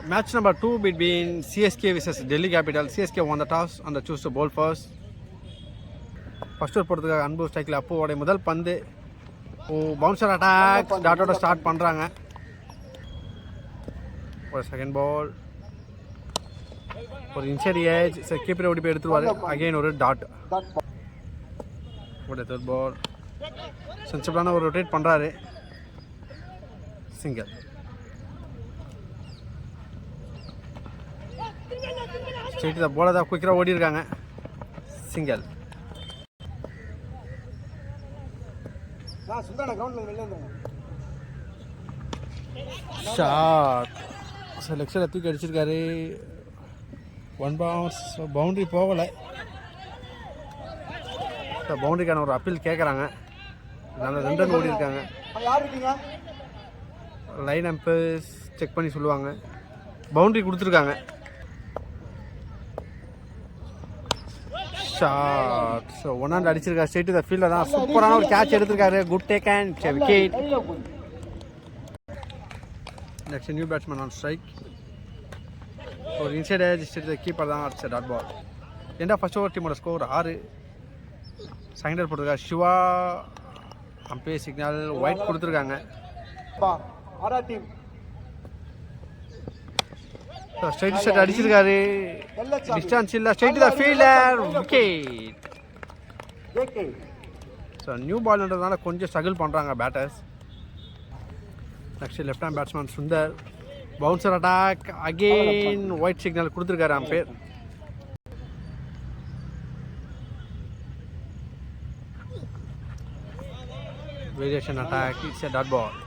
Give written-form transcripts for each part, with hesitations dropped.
Match number 2 between CSK versus Delhi Capital. CSK won the toss and choose to bowl first. First over போறதுக்காக அன்பு ஸ்ட்ரைக்கில் அப்போவோட முதல் பந்து bouncer attack டாட்டோட start பண்ணுறாங்க. ஒரு செகண்ட் பால் ஒரு இன்சைட் ஏஜ் கீப்பரை ஓடி போய் எடுத்துருவாரு. அகைன் ஒரு டாட். ஒரு தேர்ட் பால் சென்சிபிளான ஒரு ரொட்டேட் பண்ணுறாரு. சிங்கிள். ஸ்ட்ரெயிட் தான் போல தான் குயிக்கராக ஓடி இருக்காங்க. சிங்கிள். ஷாட். லெக்ஸில் தூக்கி அடிச்சிருக்காரு. ஒன் பவுன்ஸ் பவுண்ட்ரி போகலை. பவுண்ட்ரிக்கான ஒரு அப்பீல் கேட்குறாங்க. அதனால் 2 ரன் ஓடி இருக்காங்க. லைன் அம்பையர்ஸ் செக் பண்ணி சொல்லுவாங்க. பவுண்ட்ரி கொடுத்துருக்காங்க. ஷாட். ஸோ 1 ரன் அடிச்சிருக்காரு. ஸ்ட்ரெயிட் டு த ஃபீல்டர் தான். சூப்பரான ஒரு கேட்ச் எடுத்திருக்காரு. Good take and wicket. Next new batsman on strike. ஒரு inside edge straight to the keeper தான் அடிச்ச டாட் பால். எண்டா ஃபர்ஸ்ட் ஓவர் டீமோட ஸ்கோர் 6. செகண்ட் ஓவர் போட்டிருக்காரு சிவா. அம்பையர் சிக்னல் ஒயிட் கொடுத்துருக்காங்க. ஸ்ட்ரைட் ஷாட் அடிச்சிருக்காரு. டிஸ்டன்ஸ் இல்லை. Straight to the fielder wicket. So new பால்ன்றதுனால கொஞ்சம் ஸ்ட்ரகிள் பண்ணுறாங்க batters. Next left hand batsman Sundar. Bouncer attack again wide signal கொடுத்துருக்காரு umpire. Variation attack it's a dot ball.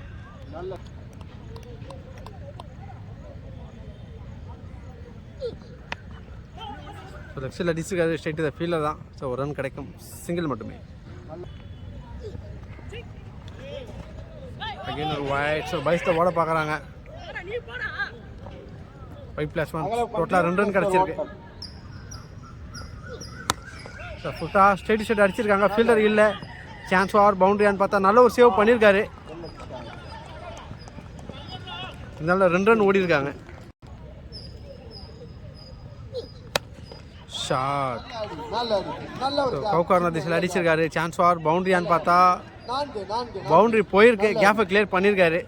So லெக்ஸில் அடிச்சிருக்காரு. Straight to the fielder தான். So ஒரு run கிடைக்கும். Single மட்டுமே. அகைன் ஒரு ஒயிட். ஸோ பைஸில் ஓட பார்க்குறாங்க. 5+1 டோட்டலாக 2 ரன் கிடச்சிருக்கு. ஸோ ஃபுட்டா ஸ்ட்ரைட் ஷாட் அடிச்சிருக்காங்க. ஃபீல்டர் இல்லை. சான்ஸ் ஆர் பவுண்ட்ரியான்னு பார்த்தா நல்ல ஒரு சேவ் பண்ணியிருக்காரு. இதனால 2 ரன் ஓடி இருக்காங்க. ஷாட். கவுகார்னர் திசையில் அடிச்சிருக்காரு. சான்ஸ் ஃபார் பவுண்ட்ரியான்னு பார்த்தா பவுண்ட்ரி போயிருக்கு. கேப்பை கிளியர் பண்ணியிருக்காரு.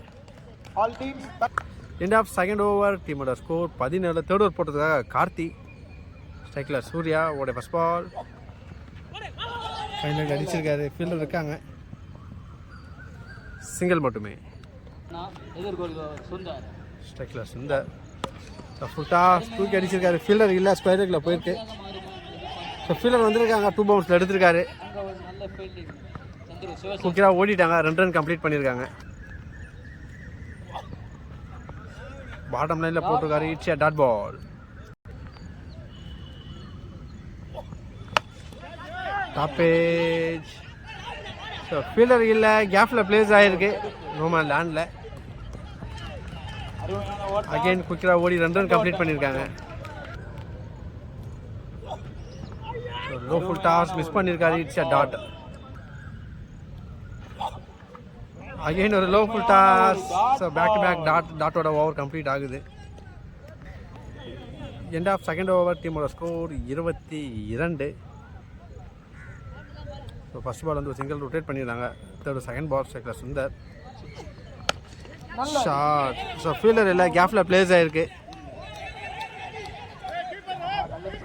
எண்ட் ஆஃப் செகண்ட் ஓவர் டீமோட ஸ்கோர் 17. தேர்ட் ஓவர் போட்டதுக்காக கார்த்தி. ஸ்ட்ரைக்கில் சூர்யா ஓட ஃபர்ஸ்ட் பால். ஃபைனல் அடிச்சிருக்காரு. ஃபீல்டர் இருக்காங்க. சிங்கிள் மட்டுமே. ஸ்ட்ரைக்கில் சுந்தர். ஃபுட்டா தூக்கி அடிச்சிருக்காரு. ஃபீல்டர் இல்லை. ஸ்கொயருக்குள்ள போயிருக்கு. ஸோ ஃபீல்டர் வந்திருக்காங்க. 2 பவுன்ஸில் எடுத்திருக்காரு. குயிக்கராக ஓடிட்டாங்க. 2 ரன் கம்ப்ளீட் பண்ணியிருக்காங்க. பாட்டம் லைனில் போட்டிருக்காரு. It's a dot ball. டாப்பேஜ். ஸோ ஃபீல்டர் இல்லை. கேப்பில் பிளேஸ் ஆகிருக்கு. நோமேன் லேண்டில். அகைன் குயிக்கராக ஓடி 2 ரன் கம்ப்ளீட் பண்ணியிருக்காங்க. லோ ஃபுல் டாஸ் மிஸ் பண்ணியிருக்காரு. It's a dot. அகைன் ஒரு low full toss. So back to back டாட்டோட ஓவர் கம்ப்ளீட் ஆகுது. எண்ட் ஆஃப் செகண்ட் ஓவர் டீமோட ஸ்கோர் 22. ஸோ ஃபர்ஸ்ட் பால் வந்து ஒரு சிங்கிள் ரொட்டேட் பண்ணியிருந்தாங்க. தேர்ட் செகண்ட் பால் ஸ்ட்ரைக்கில் சுந்தர். ஷாட். ஸோ ஃபீல்டர் இல்லை. கேப்பில் பிளேஸ் ஆகிருக்கு.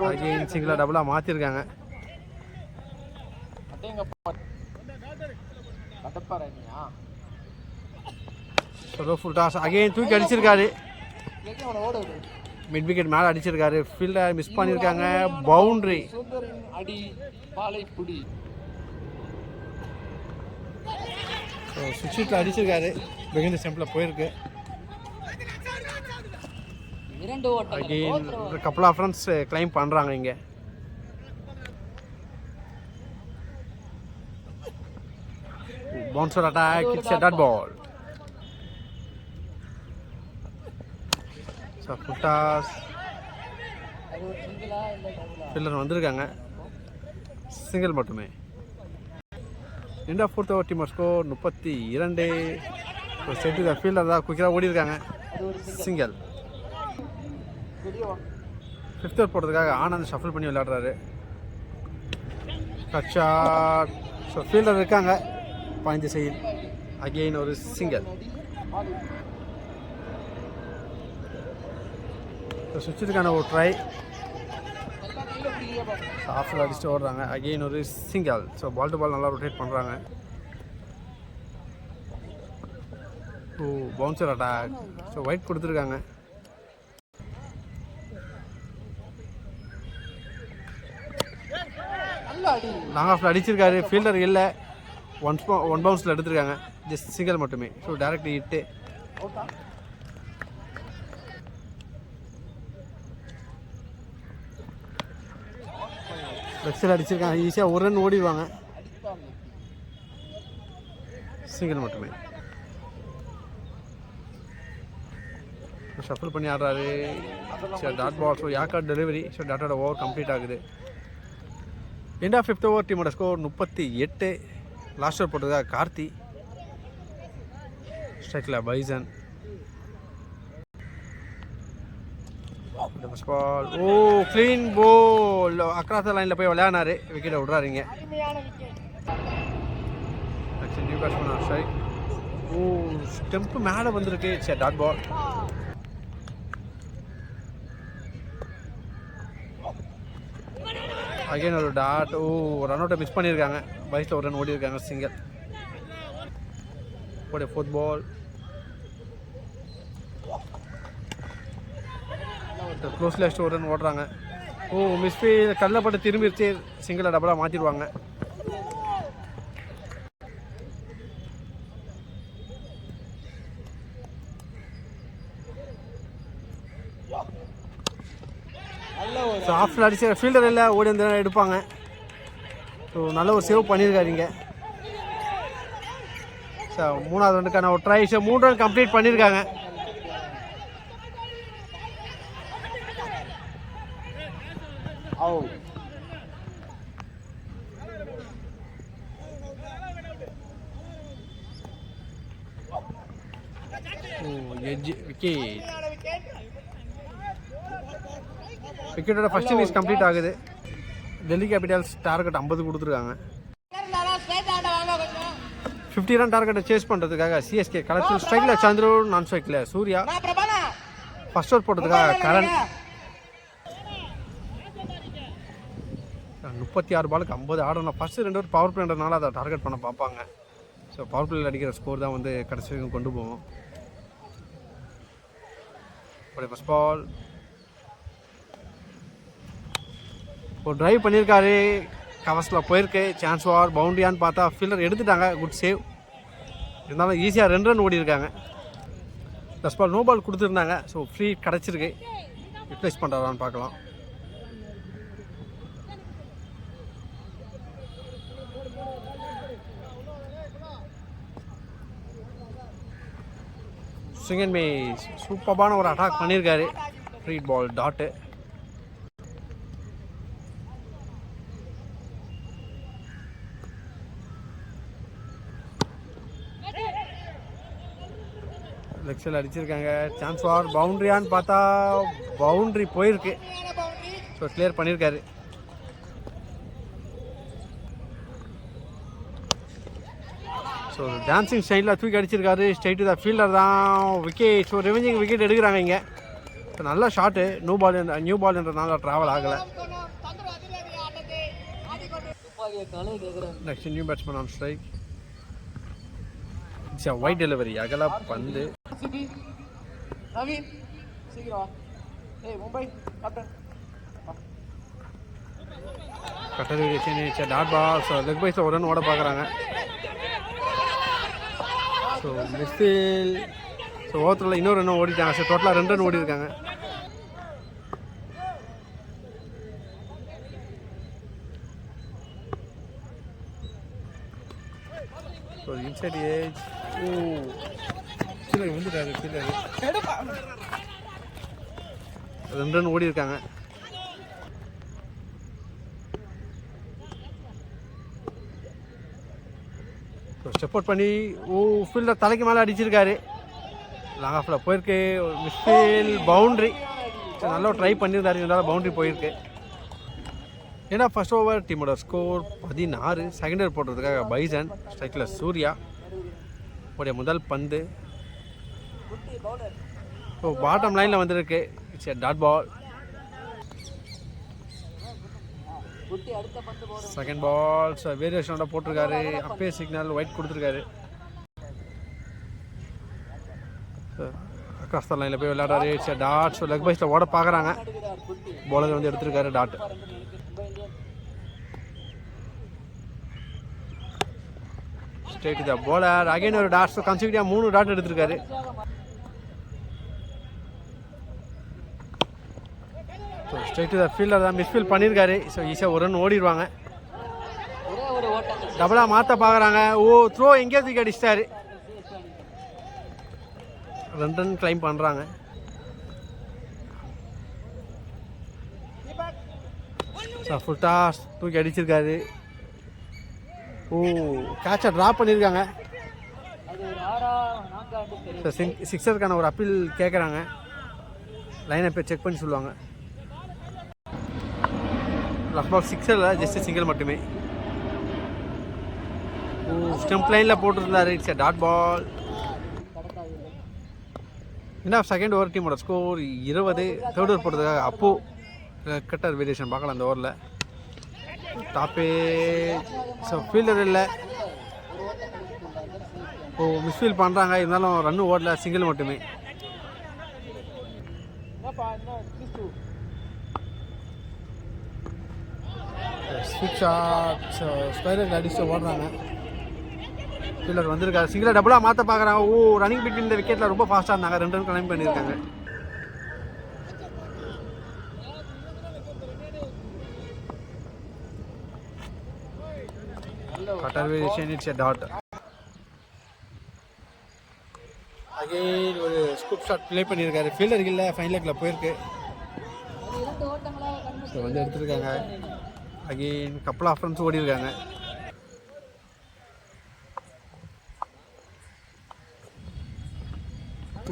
அகைன் சிங்கிளாக டபுளாக மாற்றிருக்காங்க. Full toss. அகைன் தூக்கி அடிச்சிருக்காரு. மிட் விக்கெட் மேலே அடிச்சிருக்காரு. ஃபீல்டர் மிஸ் பண்ணியிருக்காங்க. பவுண்ட்ரி. சுவிட்சில் அடிச்சிருக்காரு. பிகின் ஸ்டெம்பில் போயிருக்கு. அகைன் ஒரு கப்பல் ஆஃப் ரன்ஸ் கிளைம் பண்ணுறாங்க இங்கே. Bouncer attack it's a dot ball. So full toss fielder வந்திருக்காங்க. சிங்கிள் மட்டுமே. End of fourth over team score 32. Straight to the fielder தான் குயிக்கராக ஓடி இருக்காங்க. சிங்கிள். ஃபிஃப்த் ஓவர் போடுறதுக்காக ஆனந்த் ஷஃபில் பண்ணி விளையாடுறாரு. கச்சா. ஸோ ஃபீல்டர் இருக்காங்க பாய்ந்து செய்யும். அகெயின் ஒரு சிங்கிள். சுவிட்சுக்கான ஒரு ட்ரை. ஆஃபில் அடிச்சுட்டு ஓடுறாங்க. அகெயின் ஒரு single. So ball to ball நல்லா ரொட்டேட் பண்ணுறாங்க. Oh bouncer attack. So wide கொடுத்துருக்காங்க. லாங் ஆஃபில் அடிச்சிருக்காரு. ஃபீல்டர் இல்லை. ஒன் பவுன்ஸில் எடுத்துருக்காங்க. ஜஸ்ட் சிங்கிள் மட்டுமே. So direct hit. லெக்ஸில் அடிச்சிருக்காங்க. ஈஸியாக ஒரு ரன் ஓடிடுவாங்க. சிங்கிள் மட்டுமே. ஷஃபில் பண்ணி ஆடுறாரு. சரி டாட் பால். ஸோ யாக்கார்ட் டெலிவரி. ஸோ டாட்டோட ஓவர் கம்ப்ளீட் ஆகுது. எண்ட் ஆஃப் ஃபிஃப்த் ஓவர் டீமோட ஸ்கோர் 38. லாஸ்ட் ஓவர் போட்டதா கார்த்தி. ஸ்ட்ரைக்கில் பைசன். பால். ஓ க்ளீன் போல். அக்ராஸ் லைனில் போய் விளையாடினாரு. விக்கெட்டை விட்றாருங்க. New batsman strike. Oh stump மேலே வந்திருக்கு. சரி டாட் பால். அகைன் ஒரு டாட். ஓ ரன் அவுட்டை மிஸ் பண்ணியிருக்காங்க. பைஸில் ஒரு ரன் ஓடி இருக்காங்க. சிங்கிள். ஓடி ஃபோர்த் பால். க்ளோஸ்ல அடிச்சு ஒரு ரன் ஓடுறாங்க. ஓ மிஸ் பே கல்லப்பட்டு திரும்பிடுச்சு. சிங்கிளை டபுளாக மாற்றிடுவாங்க. ஸோ ஆஃபில் அடிச்சு ஃபீல்டர் இல்லை. ஓடி வந்து எடுப்பாங்க. ஸோ நல்ல ஒரு சேவ் பண்ணியிருக்காருங்க. ஸோ மூணாவது ரன்னுக்கான ஒரு ட்ரை. ஸோ 3 ரன் கம்ப்ளீட் பண்ணியிருக்காங்க. Edge wicket. விக்கெட்டோட ஃபர்ஸ்ட் இன்னிங்ஸ் கம்ப்ளீட் ஆகுது. டெல்லி கேபிட்டல்ஸ் டார்கெட் 50 கொடுத்துருக்காங்க. 50 ரன் டார்கெட்டை சேஸ் பண்ணுறதுக்காக சிஎஸ்கே கலெக்ஷன் ஸ்ட்ரைக்கில் சந்துரு, நான் ஸ்ட்ரைக்கில் சூர்யா. ஃபர்ஸ்ட் ஓவர் போட்டதுக்காக கரண். 36 பாலுக்கு 50 ஆடணும். ஃபர்ஸ்ட் 2 ஓவர் பவர் பிளேன்றதுனால அதை டார்கெட் பண்ண பார்ப்பாங்க. ஸோ பவர் பிளேயில் அடிக்கிற ஸ்கோர் தான் வந்து கடைசி வரைக்கும் கொண்டு போவோம். First ball. ஒரு ட்ரைவ் பண்ணியிருக்காரு. கவர்ஸில் போயிருக்கு. சான்ஸ் வார் பவுண்டரியான்னு பார்த்தா ஃபீல்டர் எடுத்துட்டாங்க. Good save. இருந்தாலும் ஈஸியாக 2 ரன் ஓடி இருக்காங்க. ப்ளஸ் பால் நோ பால் கொடுத்துருந்தாங்க. ஸோ ஃப்ரீ கிடச்சிருக்கு. ரிப்ளேஸ் பண்ணுறாரான்னு பார்க்கலாம். ஸ்விங் மே சூப்பரான ஒரு அட்டாக் பண்ணியிருக்காரு. ஃப்ரீ பால் டாட்டு. லெக்ஸில் அடிச்சிருக்காங்க. சான்ஸ் ஃபார் பவுண்ட்ரியான்னு பார்த்தா பவுண்ட்ரி போயிருக்கு. ஸோ கிளியர் பண்ணியிருக்காரு. ஸோ டான்சிங் ஸ்டைலில் தூக்கி அடிச்சிருக்காரு. ஸ்ட்ரைட்டு தான் ஃபீல்டர் தான். விக்கெட். ஸோ ரிவெஞ்சிங் விக்கெட் எடுக்கிறாங்க இங்கே. ஸோ நல்ல ஷாட்டு. நியூ பால்ன்றதுனால ட்ராவல் ஆகலை. Next new batsman on strike. Wide delivery. அகலா பந்து. கட்டது டாட் பால். ஸோ லெக் பைஸில் ஒரு ரன் ஓட பார்க்குறாங்க. So misfield. ஸோ ஓவரில் இன்னொரு ரன் ஓடிட்டாங்க. ஸோ டோட்டலாக 2 ரன் ஓடி இருக்காங்க. So inside age. ஓ கீழே வந்துட்டாரு. கீழே 2 ரன் ஓடி இருக்காங்க. ஸ்டெப் அவுட் பண்ணி ஃபீல்டர் தலைக்கு மேலே அடிச்சிருக்காரு. லாங் ஆஃபில் போயிருக்கு. Misfield boundary. நல்லா ட்ரை பண்ணியிருந்தாரு, இருந்தாலும் பவுண்டரி போயிருக்கு. ஏன்னா ஃபர்ஸ்ட் ஓவர் டீமோட ஸ்கோர் 16. செகண்ட் ஓவர் போடுறதுக்காக பைசன், ஸ்ட்ரைக்கில் சூர்யா உடைய முதல் பந்து. ஸோ பாட்டம் லைனில் வந்துருக்கு. It's a dot ball. Second ball வேரியேஷனோட போட்டிருக்காரு. அப்பே சிக்னல் ஒயிட் கொடுத்துருக்காரு. அக்ராஸ் த லைனில் போய் விளையாடுறாரு. It's a dot. So leg பைஸில் ஓட பார்க்குறாங்க. பாலர் வந்து எடுத்திருக்காரு dot. Straight the bowler again ஒரு டாட். ஸோ கன்சிக்யூட்டிவாக 3 டாட் எடுத்திருக்காரு. ஸோ ஸ்ட்ரைட் த ஃபீல்டர் தான் மிஸ்ஃபீல் பண்ணியிருக்காரு. ஸோ ஈஸியாக ஒரு ரன் ஓடிடுவாங்க. டபுளாக மாற்ற பார்க்குறாங்க. ஓ த்ரோ எங்கேயோ தூக்கி அடிச்சிட்டாரு. 2 ரன் கிளைம் பண்ணுறாங்க. ஸோ ஃபுல் டாஸ் தூக்கி அடிச்சிருக்காரு. ஓ கேட்சை ட்ராப் பண்ணியிருக்காங்க. ஸோ சிக்ஸருக்கான ஒரு அப்பீல் கேட்குறாங்க. லைனை போய் செக் பண்ணி சொல்லுவாங்க. லஃப் பால் சிக்ஸரில் ஜஸ்ட் சிங்கிள் மட்டுமே. ஓ ஸ்டெம்ப் லைனில் போட்டுருந்தாரு. இட்ஸ் எ டாட் பால். என்ன செகண்ட் ஓவர் டீமோட ஸ்கோர் 20. தேர்ட் ஓவர் போடுறதுக்காக அப்போ கட்டர் வேரியேஷன் பார்க்கலாம் அந்த ஓவரில். டாப்பே ஸோ ஃபீல்டர் இல்லை. ஓ மிஸ்ஃபீல் பண்ணுறாங்க, இருந்தாலும் ரன்னு ஓடல, சிங்கிள் மட்டுமே. ஸ்விட்ச் ஷாட் ஸ்பைரல் அடிச்சு ஓடுறாங்க. ஃபீல்டர் வந்திருக்காரு. சிங்கிளாக டபுளாக மாற்ற பார்க்குறாங்க. ஓ ரன்னிங் பிட்வீன் இந்த விக்கெட்டில் ரொம்ப ஃபாஸ்ட்டாக இருந்தாங்க. 2 ரன் கிளைம் பண்ணியிருக்காங்க. Cutter variation it's a dot. Again ஒரு ஸ்கூப் ஷாட் ப்ளே பண்ணியிருக்காரு. ஃபீல்டர் இல்லை, ஃபைன் லெக்கில் போயிருக்கு. ஸோ வந்து எடுத்துருக்காங்க. அகெயின் கப்பல் ஆஃப் ரன்ஸ் ஓடி இருக்காங்க.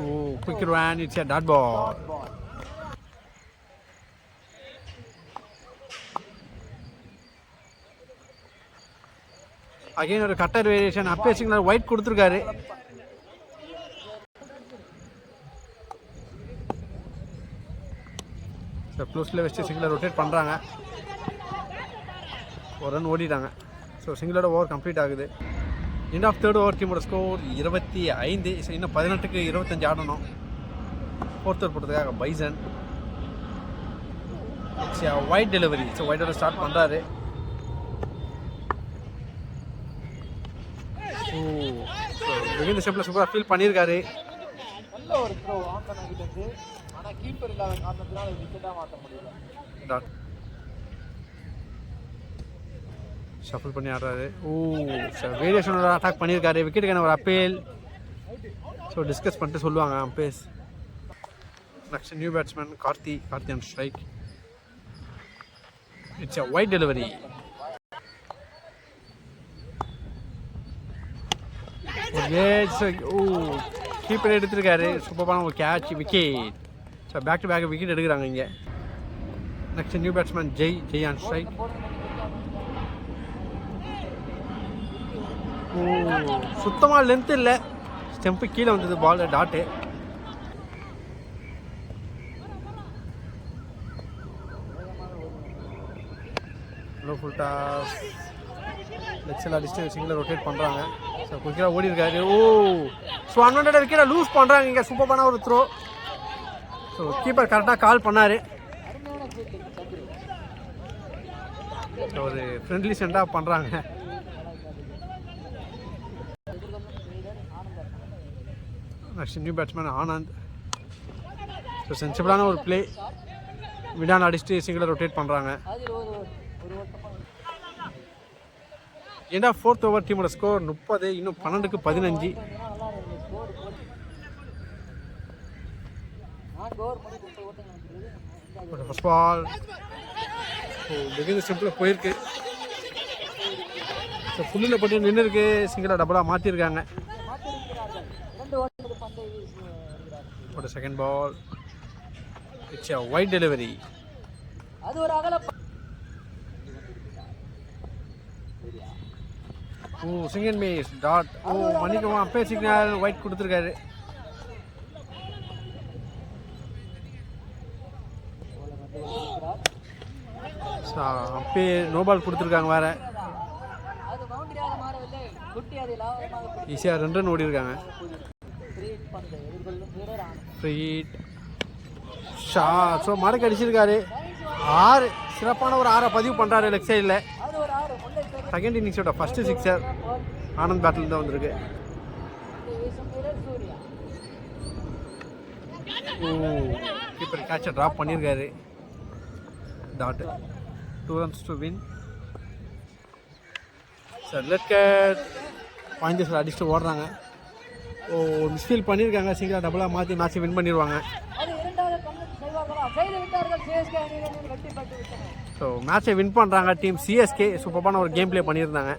Oh quick run it's a dot ball. Again ஒரு கட்டர் வேரியேஷன். அப்பே சிக்னல் ஒயிட் கொடுத்துருக்காரு. க்ளோஸில் வச்சு சிங்கிளை ரொட்டேட் பண்ணுறாங்க. ஒரு ரன் ஓடிட்டாங்க. ஸோ சிங்கிளோட ஓவர் கம்ப்ளீட் ஆகுது. எண்ட் ஆஃப் தேர்ட் ஓவர் டீமோட ஸ்கோர் 25. ஸோ இன்னும் 18க்கு 25 ஆடணும். ஃபோர்த் ஓவர் போட்டதுக்காக பைசன். Wide delivery. ஸோ ஒயிட்டோட ஸ்டார்ட் பண்ணுறாரு. ஸோ இந்த ஸ்டெப்பில் சூப்பராக ஃபீல் பண்ணியிருக்காரு. ஷஃபிள் பண்ணி ஆடுறாரு. ஓ வேரியேஷனோட அட்டாக் பண்ணியிருக்காரு. விக்கெட்டுக்கான ஒரு அப்பீல். ஸோ டிஸ்கஸ் பண்ணிட்டு சொல்லுவாங்க umpires. Next new batsman Karthi on strike. It's a wide delivery. Oh keeper எடுத்திருக்காரு. சூப்பரான ஒரு catch, wicket. So back to back wicket எடுக்கிறாங்க இங்கே. Next new batsman Jai on strike. Oh சுத்தமாக லென்த் இல்லை. ஸ்டெம்பு கீழே வந்தது. Ball dot. Low full toss. லெக்ஸில் அடிச்சுட்டு சிங்கிளை ரொட்டேட் பண்ணுறாங்க. ஸோ குயிக்காக ஓடி இருக்காரு. ஓ ஸோ அன்வான்டட் விக்கெட்டை லூஸ் பண்ணுறாங்க இங்கே. சூப்பரான ஒரு த்ரோ. ஸோ கீப்பர் கரெக்டாக கால் பண்ணார். ஒரு ஃப்ரெண்ட்லி சென்டாக பண்ணுறாங்க. Next new batsman Anand. So சென்சிபிளான ஒரு பிளே. விடான் அடிச்சுட்டு சிங்கிளை ரொட்டேட் பண்ணுறாங்க. ஏன்னா ஃபோர்த் ஓவர் டீமோட ஸ்கோர் 30. இன்னும் 12க்கு 15. ஃபர்ஸ்ட் பால் சிம்பிளாக போயிருக்கு. ஸோ ஃபுல்லில் போட்டு நின்று இருக்கு. சிங்கிளாக டபுளாக மாற்றிருக்காங்க. ஒரு second ball. It's a wide delivery. அது ஒரு அகல ஓ சிங்கன் மிஸ் டாட். ஓ மணிக்குமா அப்பே சிக்னல் ஒயிட் கொடுத்துருக்காரு. அப்பே நோ பால் கொடுத்துருக்காங்க வேற. அது பவுண்டரியாக மாறவில்லை. குட்டி அதை லாபமாக ஈஸியாக 2 ரன் ஓடி இருக்காங்க. கிரீட் பந்து எதிர்கொள்ளும் வீரர் ஃப்ரீட் ஷாட். ஸோ மடக்கு அடிச்சிருக்காரு. 6 சிறப்பான ஒரு 6 பதிவு பண்ணுறாரு லெக் சைடில். அது ஒரு 6 முல்லை பெரு செகண்ட் இன்னிங்ஸோட ஃபர்ஸ்ட் சிக்ஸர் ஆனந்த் பேட்டில் தான் வந்திருக்கு. வீசும் வீரர் சூர்யா. ஓ கீப்பர் கேட்சை ட்ராப் பண்ணியிருக்காரு. Dot 2 runs to win. சார் லெட் கேட் பாயிண்டர்ஸில் அடிச்சுட்டு ஓடுறாங்க. ஓ மிஸ்ஃபீல் பண்ணியிருக்காங்க. சீக்கிரம் டபுளாக மாற்றி மேட்சை வின் பண்ணிடுவாங்க. அது இரண்டாவது கம்ப்ளீட் செய்வார்களா? செய்து விட்டார்கள். சிஎஸ்கே அணியினர் வெற்றி பெற்று விட்டனர். ஸோ மேட்சை வின் பண்ணுறாங்க டீம் சிஎஸ்கே. சூப்பரான ஒரு கேம் ப்ளே பண்ணியிருந்தாங்க.